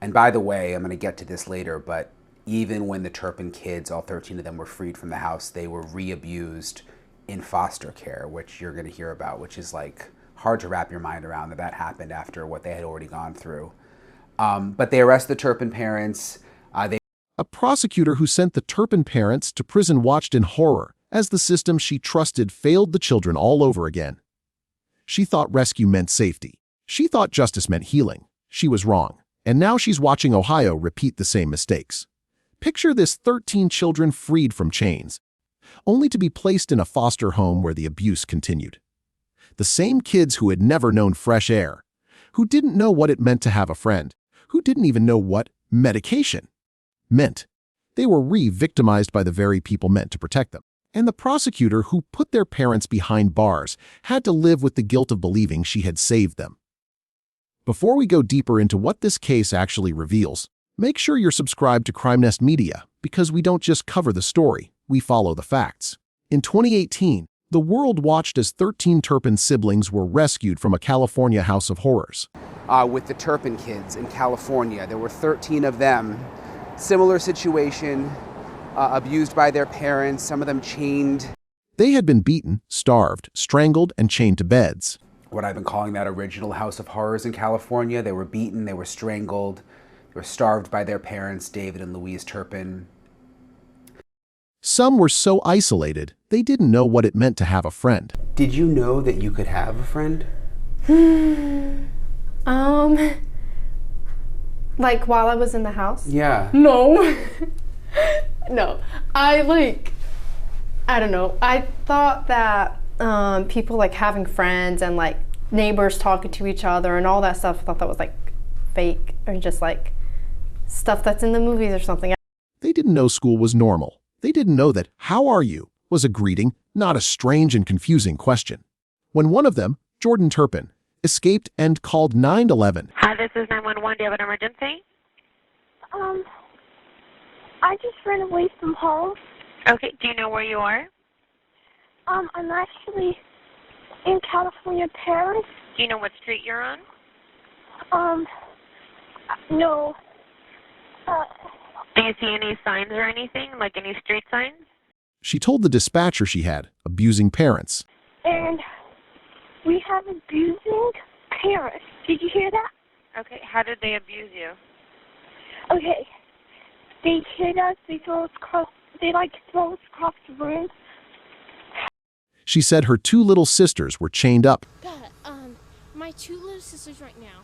And by the way, I'm going to get to this later, but even when the Turpin kids, all 13 of them, were freed from the house, they were reabused in foster care, which you're going to hear about, which is like hard to wrap your mind around that happened after what they had already gone through. But they arrest the Turpin parents. A prosecutor who sent the Turpin parents to prison watched in horror as the system she trusted failed the children all over again. She thought rescue meant safety. She thought justice meant healing. She was wrong. And now she's watching Ohio repeat the same mistakes. Picture this: 13 children freed from chains, only to be placed in a foster home where the abuse continued. The same kids who had never known fresh air, who didn't know what it meant to have a friend, who didn't even know what medication meant. They were re-victimized by the very people meant to protect them. And the prosecutor who put their parents behind bars had to live with the guilt of believing she had saved them. Before we go deeper into what this case actually reveals, make sure you're subscribed to CrimeNest Media, because we don't just cover the story, we follow the facts. In 2018, the world watched as 13 Turpin siblings were rescued from a California house of horrors. With the Turpin kids in California, there were 13 of them. Similar situation, abused by their parents, some of them chained. They had been beaten, starved, strangled, and chained to beds. What I've been calling that original house of horrors in California. They were beaten, they were strangled, they were starved by their parents, David and Louise Turpin. Some were so isolated, they didn't know what it meant to have a friend. Did you know that you could have a friend? Like while I was in the house? Yeah. No. No. I don't know. I thought that people like having friends and like neighbors talking to each other and all that stuff, I thought that was like fake or just like stuff that's in the movies or something. They didn't know school was normal. They didn't know that "how are you" was a greeting, not a strange and confusing question. When one of them, Jordan Turpin, escaped and called 911. Hi, this is 911. Do you have an emergency? I just ran away from home. Okay, do you know where you are? I'm actually in California, Paris. Do you know what street you're on? No. Do you see any signs or anything, like any street signs? She told the dispatcher she had abusing parents. And we have abusing parents. Did you hear that? Okay, how did they abuse you? Okay. They hit us, they throw us across the room. She said her two little sisters were chained up. God, my two little sisters right now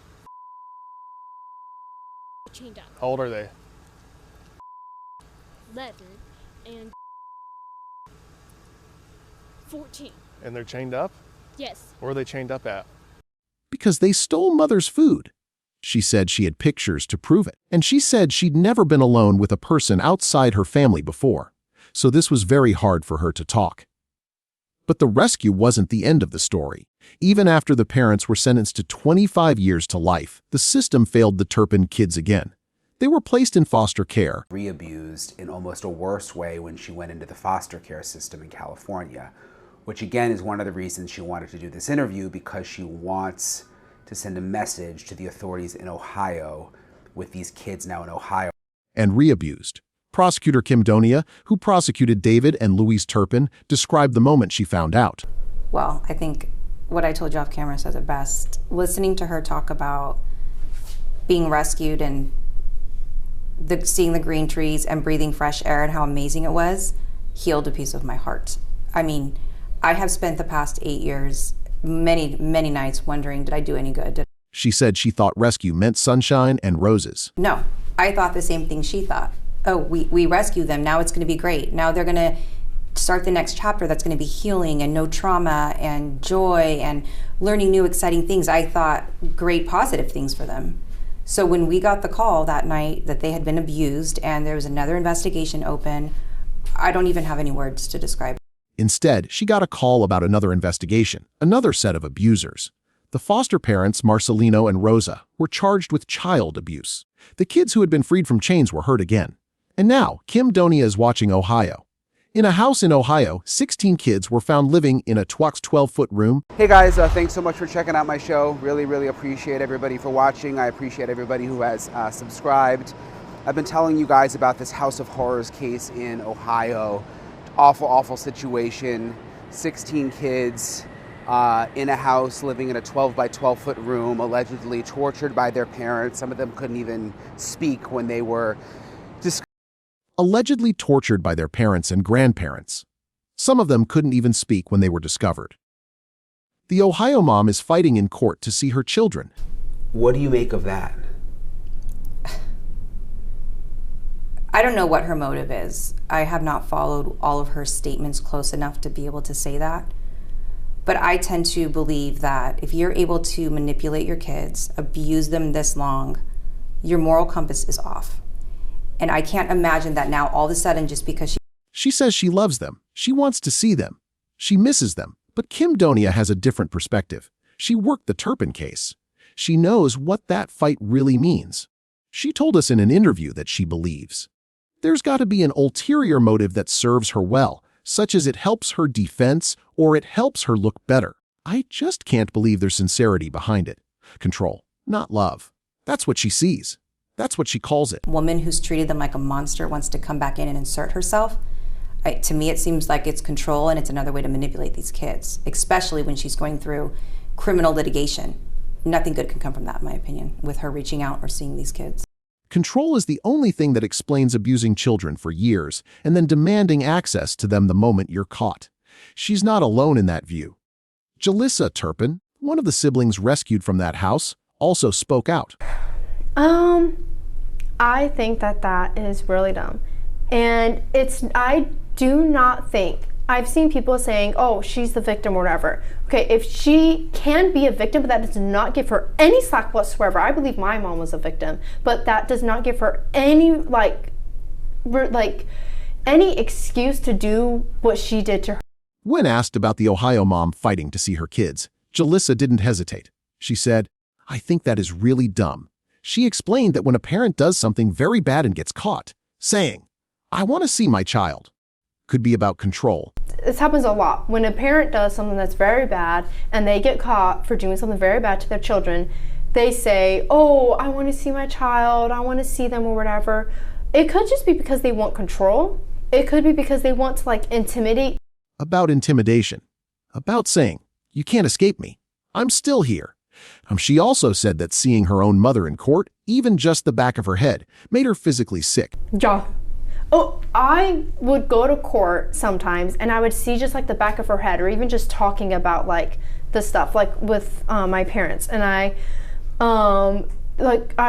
are chained up. How old are they? 11 and 14. And they're chained up? Yes. Where are they chained up at? Because they stole mother's food. She said she had pictures to prove it. And she said she'd never been alone with a person outside her family before. So this was very hard for her to talk. But the rescue wasn't the end of the story. Even after the parents were sentenced to 25 years to life, the system failed the Turpin kids again. They were placed in foster care. Reabused in almost a worse way when she went into the foster care system in California, which again is one of the reasons she wanted to do this interview, because she wants to send a message to the authorities in Ohio with these kids now in Ohio. And reabused. Prosecutor Kim Donia, who prosecuted David and Louise Turpin, described the moment she found out. Well, I think what I told you off camera says it best. Listening to her talk about being rescued and seeing the green trees and breathing fresh air and how amazing it was, healed a piece of my heart. I mean, I have spent the past 8 years, many nights wondering, did I do any good? She said she thought rescue meant sunshine and roses. No, I thought the same thing she thought. Oh, we rescue them, now it's gonna be great. Now they're gonna start the next chapter that's gonna be healing and no trauma and joy and learning new exciting things. I thought great positive things for them. So when we got the call that night that they had been abused and there was another investigation open, I don't even have any words to describe it. Instead, she got a call about another investigation, another set of abusers. The foster parents, Marcelino and Rosa, were charged with child abuse. The kids who had been freed from chains were hurt again. And now, Kim Donia is watching Ohio. In a house in Ohio, 16 kids were found living in a 12-foot room. Hey guys, thanks so much for checking out my show. Really appreciate everybody for watching. I appreciate everybody who has subscribed. I've been telling you guys about this House of Horrors case in Ohio. Awful situation. 16 kids in a house living in a 12 by 12 foot room, allegedly tortured by their parents. Some of them couldn't even speak when they were Allegedly tortured by their parents and grandparents. Some of them couldn't even speak when they were discovered. The Ohio mom is fighting in court to see her children. What do you make of that? I don't know what her motive is. I have not followed all of her statements close enough to be able to say that. But I tend to believe that if you're able to manipulate your kids, abuse them this long, your moral compass is off. And I can't imagine that now all of a sudden just because She says she loves them. She wants to see them. She misses them. But Kim Donia has a different perspective. She worked the Turpin case. She knows what that fight really means. She told us in an interview that she believes there's got to be an ulterior motive that serves her well, such as it helps her defense or it helps her look better. I just can't believe there's sincerity behind it. Control, not love. That's what she sees. That's what she calls it. woman who's treated them like a monster wants to come back in and insert herself, to me it seems like it's control and it's another way to manipulate these kids, especially when she's going through criminal litigation. Nothing good can come from that, in my opinion, with her reaching out or seeing these kids. Control is the only thing that explains abusing children for years and then demanding access to them the moment you're caught. She's not alone in that view. Jalissa Turpin, one of the siblings rescued from that house, also spoke out. I think that is really dumb. And I do not think, I've seen people saying, oh, she's the victim or whatever. Okay, if she can be a victim, but that does not give her any slack whatsoever. I believe my mom was a victim, but that does not give her any, any excuse to do what she did to her. When asked about the Ohio mom fighting to see her kids, Jalissa didn't hesitate. She said, I think that is really dumb. She explained that when a parent does something very bad and gets caught, saying, I want to see my child, could be about control. This happens a lot. When a parent does something that's very bad and they get caught for doing something very bad to their children, they say, oh, I want to see my child, I want to see them or whatever. It could just be because they want control. It could be because they want to intimidate. About intimidation. About saying, you can't escape me. I'm still here. She also said that seeing her own mother in court, even just the back of her head, made her physically sick. Yeah. Oh, I would go to court sometimes and I would see just the back of her head, or even just talking about the stuff with my parents, and I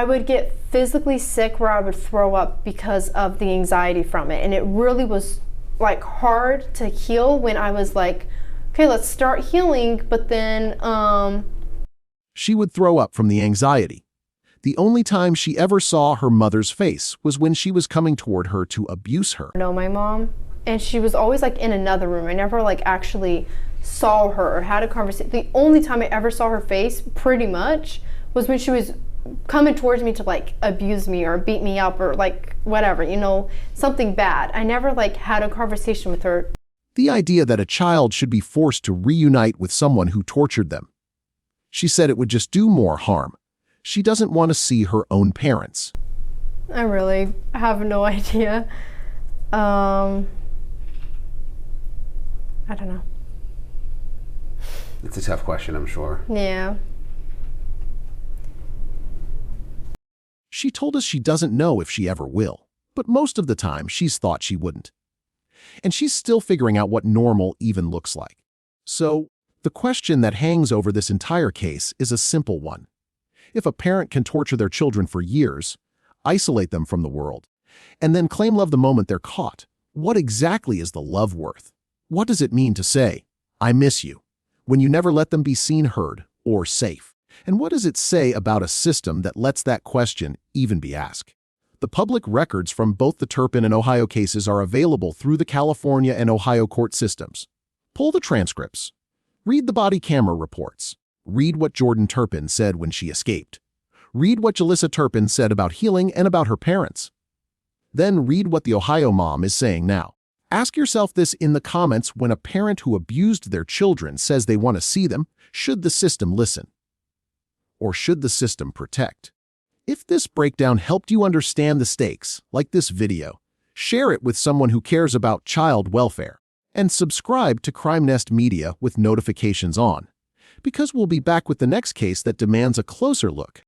would get physically sick where I would throw up because of the anxiety from it. And it really was hard to heal when I was okay, let's start healing, but then She would throw up from the anxiety. The only time she ever saw her mother's face was when she was coming toward her to abuse her. I know my mom, and she was always in another room. I never actually saw her or had a conversation. The only time I ever saw her face, pretty much, was when she was coming towards me to abuse me or beat me up or whatever, something bad. I never had a conversation with her. The idea that a child should be forced to reunite with someone who tortured them. She said it would just do more harm. She doesn't want to see her own parents. I really have no idea. I don't know. It's a tough question, I'm sure. Yeah. She told us she doesn't know if she ever will, but most of the time she's thought she wouldn't. And she's still figuring out what normal even looks like. So, the question that hangs over this entire case is a simple one. If a parent can torture their children for years, isolate them from the world, and then claim love the moment they're caught, what exactly is the love worth? What does it mean to say, I miss you, when you never let them be seen, heard, or safe? And what does it say about a system that lets that question even be asked? The public records from both the Turpin and Ohio cases are available through the California and Ohio court systems. Pull the transcripts. Read the body camera reports. Read what Jordan Turpin said when she escaped. Read what Jalissa Turpin said about healing and about her parents. Then read what the Ohio mom is saying now. Ask yourself this in the comments when a parent who abused their children says they want to see them. Should the system listen? Or should the system protect? If this breakdown helped you understand the stakes, like this video, share it with someone who cares about child welfare, and subscribe to CrimeNest Media with notifications on, because we'll be back with the next case that demands a closer look